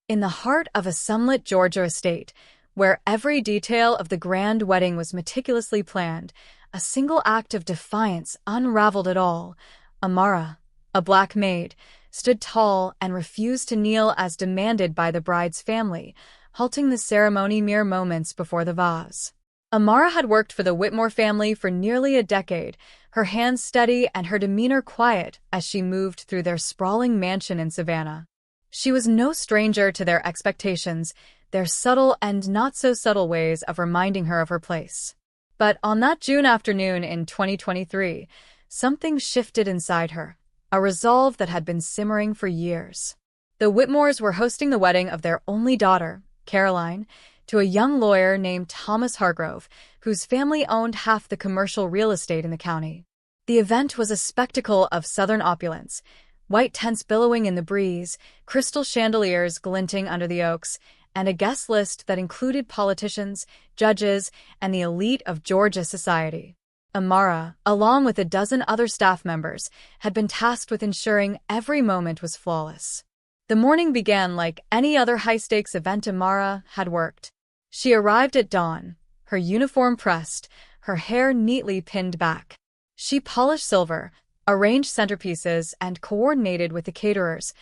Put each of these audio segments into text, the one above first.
In the heart of a sunlit Georgia estate, where every detail of the grand wedding was meticulously planned, a single act of defiance unraveled it all. Amara, a black maid, stood tall and refused to kneel as demanded by the bride's family, halting the ceremony mere moments before the vase. Amara had worked for the Whitmore family for nearly a decade, her hands steady and her demeanor quiet as she moved through their sprawling mansion in Savannah. She was no stranger to their expectations, their subtle and not-so-subtle ways of reminding her of her place. But on that June afternoon in 2023, something shifted inside her, a resolve that had been simmering for years. The Whitmores were hosting the wedding of their only daughter, Caroline, to a young lawyer named Thomas Hargrove, whose family owned half the commercial real estate in the county. The event was a spectacle of Southern opulence, white tents billowing in the breeze, crystal chandeliers glinting under the oaks, and a guest list that included politicians, judges, and the elite of Georgia society. Amara, along with a dozen other staff members, had been tasked with ensuring every moment was flawless. The morning began like any other high-stakes event Amara had worked. She arrived at dawn, her uniform pressed, her hair neatly pinned back. She polished silver, arranged centerpieces, and coordinated with the caterers,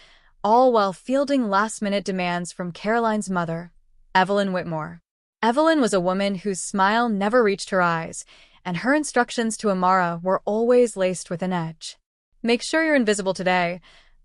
all while fielding last-minute demands from Caroline's mother, Evelyn Whitmore. Evelyn was a woman whose smile never reached her eyes, and her instructions to Amara were always laced with an edge. "Make sure you're invisible today,"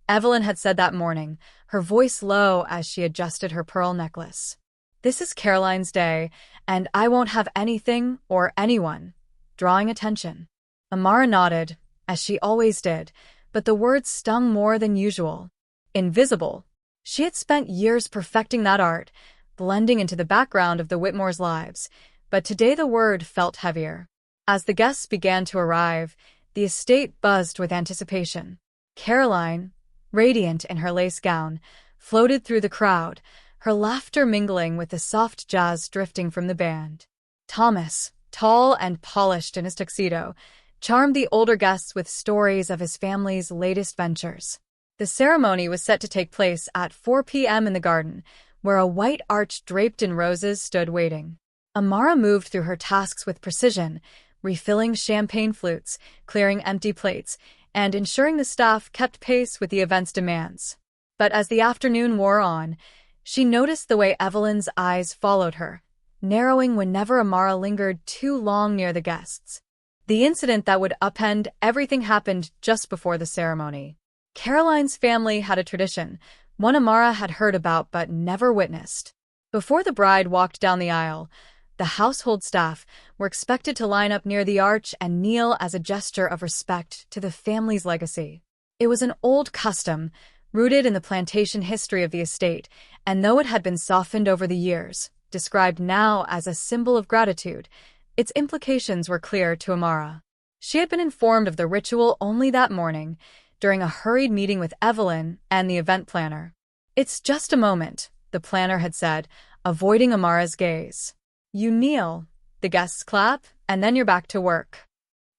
Evelyn had said that morning, her voice low as she adjusted her pearl necklace. "This is Caroline's day, and I won't have anything or anyone drawing attention." Amara nodded, as she always did, but the words stung more than usual. Invisible. She had spent years perfecting that art, blending into the background of the Whitmores' lives, but today the word felt heavier. As the guests began to arrive, the estate buzzed with anticipation. Caroline, radiant in her lace gown, floated through the crowd, her laughter mingling with the soft jazz drifting from the band. Thomas, tall and polished in his tuxedo, charmed the older guests with stories of his family's latest ventures. The ceremony was set to take place at 4 p.m. in the garden, where a white arch draped in roses stood waiting. Amara moved through her tasks with precision, refilling champagne flutes, clearing empty plates, and ensuring the staff kept pace with the event's demands. But as the afternoon wore on, she noticed the way Evelyn's eyes followed her, narrowing whenever Amara lingered too long near the guests. The incident that would upend everything happened just before the ceremony. Caroline's family had a tradition, one Amara had heard about but never witnessed. Before the bride walked down the aisle, the household staff were expected to line up near the arch and kneel as a gesture of respect to the family's legacy. It was an old custom, rooted in the plantation history of the estate, and though it had been softened over the years, described now as a symbol of gratitude, its implications were clear to Amara. She had been informed of the ritual only that morning, during a hurried meeting with Evelyn and the event planner. "It's just a moment," the planner had said, avoiding Amara's gaze. "You kneel, the guests clap, and then you're back to work."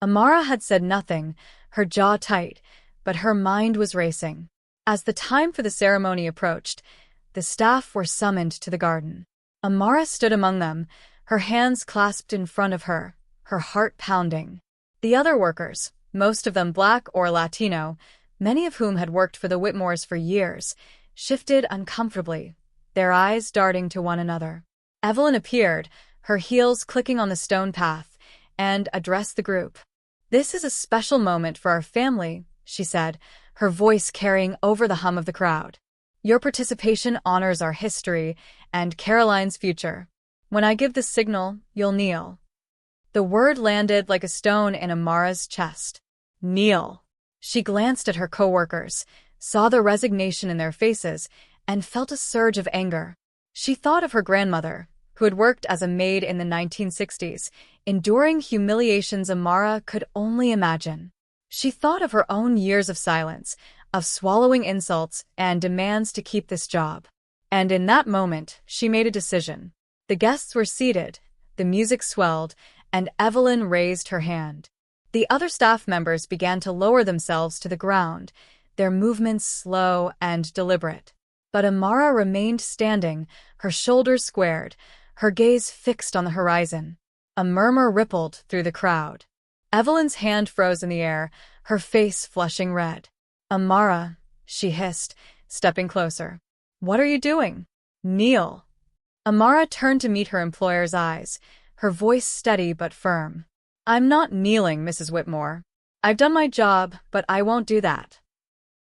Amara had said nothing, her jaw tight, but her mind was racing. As the time for the ceremony approached, the staff were summoned to the garden. Amara stood among them, her hands clasped in front of her, her heart pounding. The other workers, most of them Black or Latino, many of whom had worked for the Whitmores for years, shifted uncomfortably, their eyes darting to one another. Evelyn appeared, her heels clicking on the stone path, and addressed the group. "This is a special moment for our family," she said, her voice carrying over the hum of the crowd. "Your participation honors our history and Caroline's future. When I give the signal, you'll kneel." The word landed like a stone in Amara's chest. Kneel. She glanced at her coworkers, saw the resignation in their faces, and felt a surge of anger. She thought of her grandmother, who had worked as a maid in the 1960s, enduring humiliations Amara could only imagine. She thought of her own years of silence, of swallowing insults and demands to keep this job. And in that moment, she made a decision. The guests were seated, the music swelled, and Evelyn raised her hand. The other staff members began to lower themselves to the ground, their movements slow and deliberate. But Amara remained standing, her shoulders squared, her gaze fixed on the horizon. A murmur rippled through the crowd. Evelyn's hand froze in the air, her face flushing red. "Amara," she hissed, stepping closer. "What are you doing?" "Kneel." Amara turned to meet her employer's eyes, her voice steady but firm. "I'm not kneeling, Mrs. Whitmore. I've done my job, but I won't do that."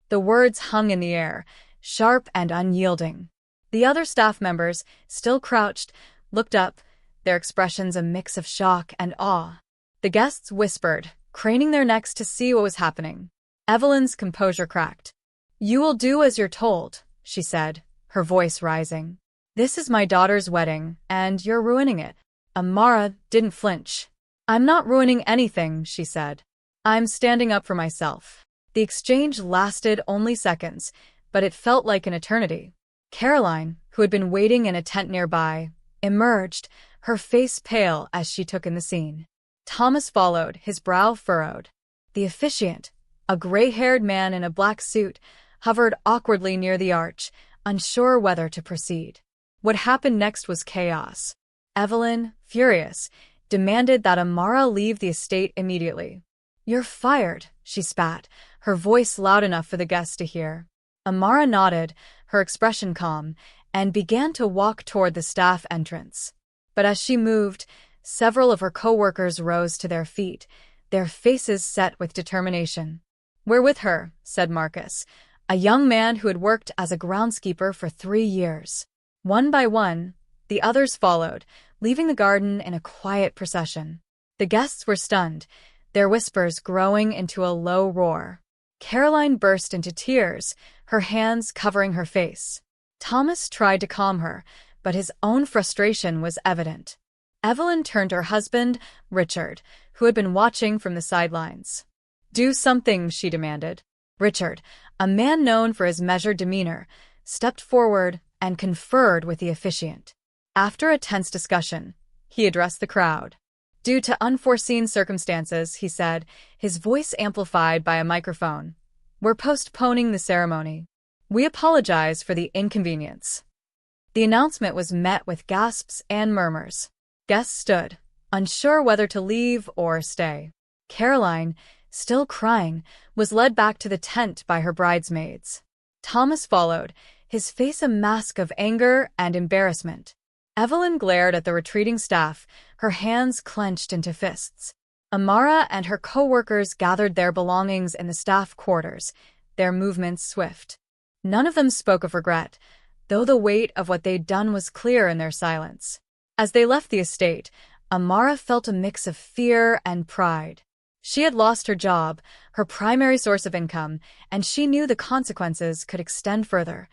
The words hung in the air, sharp and unyielding. The other staff members, still crouched, looked up, their expressions a mix of shock and awe. The guests whispered, craning their necks to see what was happening. Evelyn's composure cracked. "You will do as you're told," she said, her voice rising. "This is my daughter's wedding, and you're ruining it." Amara didn't flinch. "I'm not ruining anything," she said. "I'm standing up for myself." The exchange lasted only seconds, but it felt like an eternity. Caroline, who had been waiting in a tent nearby, emerged, her face pale as she took in the scene. Thomas followed, his brow furrowed. The officiant, a gray-haired man in a black suit, hovered awkwardly near the arch, unsure whether to proceed. What happened next was chaos. Evelyn, furious, demanded that Amara leave the estate immediately. "You're fired," she spat, her voice loud enough for the guests to hear. Amara nodded, her expression calm, and began to walk toward the staff entrance. But as she moved, several of her co-workers rose to their feet, their faces set with determination. "We're with her," said Marcus, a young man who had worked as a groundskeeper for 3 years. One by one, the others followed, leaving the garden in a quiet procession. The guests were stunned, their whispers growing into a low roar. Caroline burst into tears, her hands covering her face. Thomas tried to calm her, but his own frustration was evident. Evelyn turned to her husband, Richard, who had been watching from the sidelines. "Do something," she demanded. Richard, a man known for his measured demeanor, stepped forward and conferred with the officiant. After a tense discussion, he addressed the crowd. "Due to unforeseen circumstances," he said, his voice amplified by a microphone, "we're postponing the ceremony. We apologize for the inconvenience." The announcement was met with gasps and murmurs. Guests stood, unsure whether to leave or stay. Caroline, still crying, was led back to the tent by her bridesmaids. Thomas followed, his face a mask of anger and embarrassment. Evelyn glared at the retreating staff, her hands clenched into fists. Amara and her co-workers gathered their belongings in the staff quarters, their movements swift. None of them spoke of regret, though the weight of what they'd done was clear in their silence. As they left the estate, Amara felt a mix of fear and pride. She had lost her job, her primary source of income, and she knew the consequences could extend further.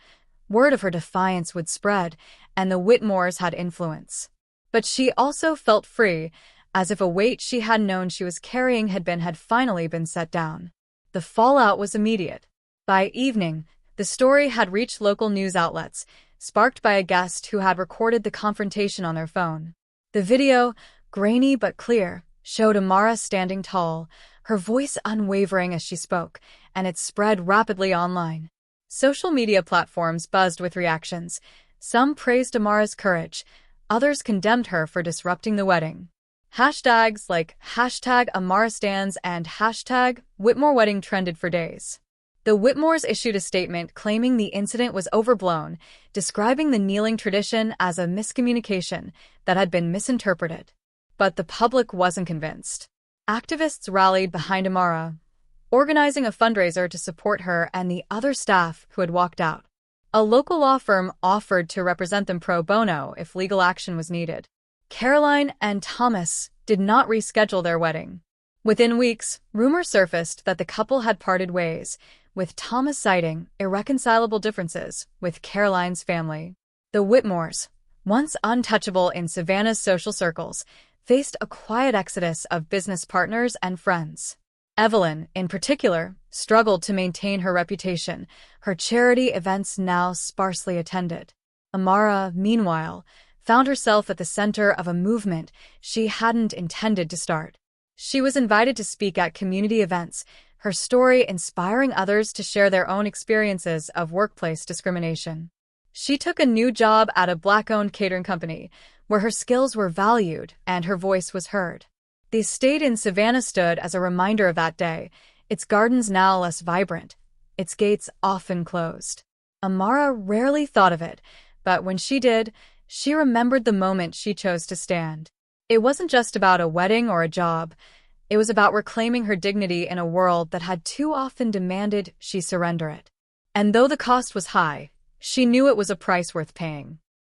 Word of her defiance would spread, and the Whitmores had influence. But she also felt free, as if a weight she had known she was carrying had finally been set down. The fallout was immediate. By evening, the story had reached local news outlets, sparked by a guest who had recorded the confrontation on their phone. The video, grainy but clear, showed Amara standing tall, her voice unwavering as she spoke, and it spread rapidly online. Social media platforms buzzed with reactions. Some praised Amara's courage, others condemned her for disrupting the wedding. Hashtags like #AmaraStands and #WhitmoreWedding trended for days. The Whitmores issued a statement claiming the incident was overblown, describing the kneeling tradition as a miscommunication that had been misinterpreted. But the public wasn't convinced. Activists rallied behind Amara, organizing a fundraiser to support her and the other staff who had walked out. A local law firm offered to represent them pro bono if legal action was needed. Caroline and Thomas did not reschedule their wedding. Within weeks, rumors surfaced that the couple had parted ways, with Thomas citing irreconcilable differences with Caroline's family. The Whitmores, once untouchable in Savannah's social circles, faced a quiet exodus of business partners and friends. Evelyn, in particular, struggled to maintain her reputation, her charity events now sparsely attended. Amara, meanwhile, found herself at the center of a movement she hadn't intended to start. She was invited to speak at community events, her story inspiring others to share their own experiences of workplace discrimination. She took a new job at a Black-owned catering company, where her skills were valued and her voice was heard. The estate in Savannah stood as a reminder of that day, its gardens now less vibrant, its gates often closed. Amara rarely thought of it, but when she did, she remembered the moment she chose to stand. It wasn't just about a wedding or a job. It was about reclaiming her dignity in a world that had too often demanded she surrender it. And though the cost was high, she knew it was a price worth paying.